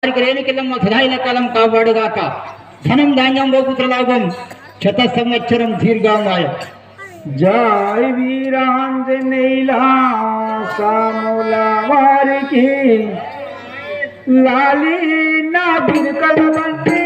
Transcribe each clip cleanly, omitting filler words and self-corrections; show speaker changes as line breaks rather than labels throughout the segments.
వారికి రేణుకెళ్ళమ్మ సదాయిల కాలం కాపాడుగాక. ధనం ధాన్యం గోపుత్రలాభం శత సంవత్సరం దీర్ఘామాయ.
జై వీరాంజనేయుల సాముల వారికి లాలి నా బిరుకల బండి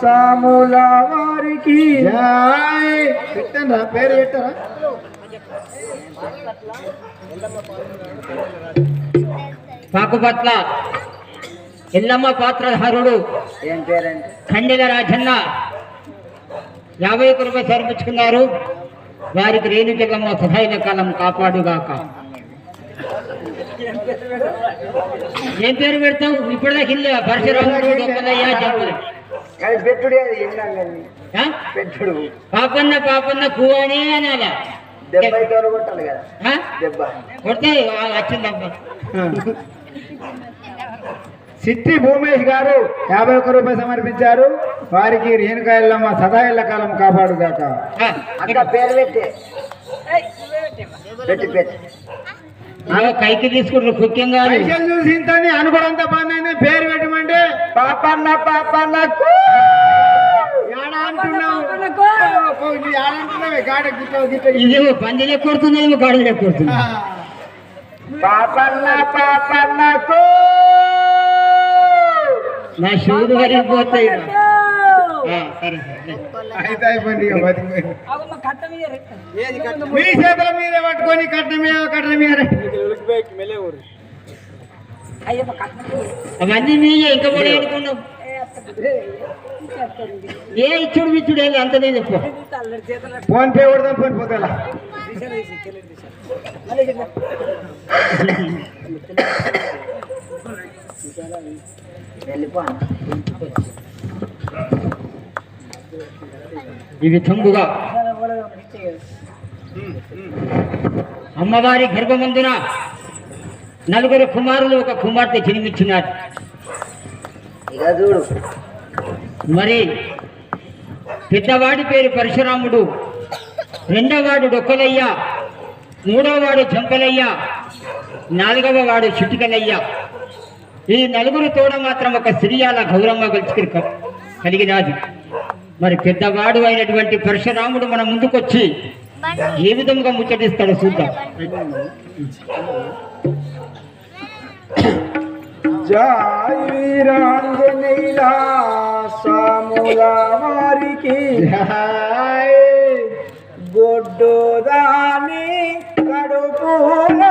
సాముల వారికి పేరు పెట్టరా?
పాకుపట్ల ఎల్లమ్మ పాత్రధారుడు
ఏం పేరండి?
ఖండిల రాజన్న 50 రూపాయలు సమర్పించుకున్నారు. వారికి రేణుకెళ్ళమ్మ సదాయిల కాలం కాపాడుగాక. ఏం పేరు పెడతావు? ఇప్పుడుదా హిల్ పరశురాముడు గొప్పదయ్యా చెప్పలేదు. పాపన్న పాపన్న పువ్వనే అనాలా? కొడితే వచ్చిందమ్మా.
సిట్టి భూమేష్ గారు 51 రూపాయలు సమర్పించారు. వారికి రేణుకా ఎల్లమ్మ సదాయిల కాలం కాపాడుగాక.
పేరు పెట్టి
కైకి తీసుకుంటారు ముఖ్యంగా
పైసలు చూసి ఇంత అనుకోడంత పని పేరు పెట్టమంటే పాపన్న పాపన్నకు ఏడా అంటున్నావు ఏడా అంటున్నావే గాడ గిట్ట
ఇదేమో పందిలే కొడుతుంది ఏమో గాడిలే కొడుతుంది
పాపన్న పాపన్నకు
నా శివుడు వరిగిపోతాయి సరే
అయితే అయిపోయింది ఇక బతికిపోయింది. మీ చేతుల మీదే పట్టుకొని కట్నం మీద
అవన్నీ మీయే ఇంకా కూడా అనుకున్నాం ఏ ఇచ్చుడు విచ్చుడు ఏది అంత నేను చెప్పు
ఫోన్ పే కొడదాం ఫోన్ పోతా
ఈ విధంగా అమ్మవారి గర్భమందున నలుగురు కుమారులు ఒక కుమార్తె జన్మించినారు. మరి పెద్దవాడి పేరు పరశురాముడు, రెండవవాడు డొక్కలయ్య, మూడవవాడు జంపలయ్య, నాలుగవ వాడు చిటికలయ్య. ఈ నలుగురు తోడ మాత్రం ఒక సిరియాల గౌరమ్మ కలిగినది. మరి పెద్దవాడు అయినటువంటి పరశురాముడు మన ముందుకొచ్చి ఏ విధంగా ముచ్చటిస్తాడో చూద్దాం.
జై వీరాంజనేయుల సాముల వారికి జై గొడ్డోదాని కడుపుల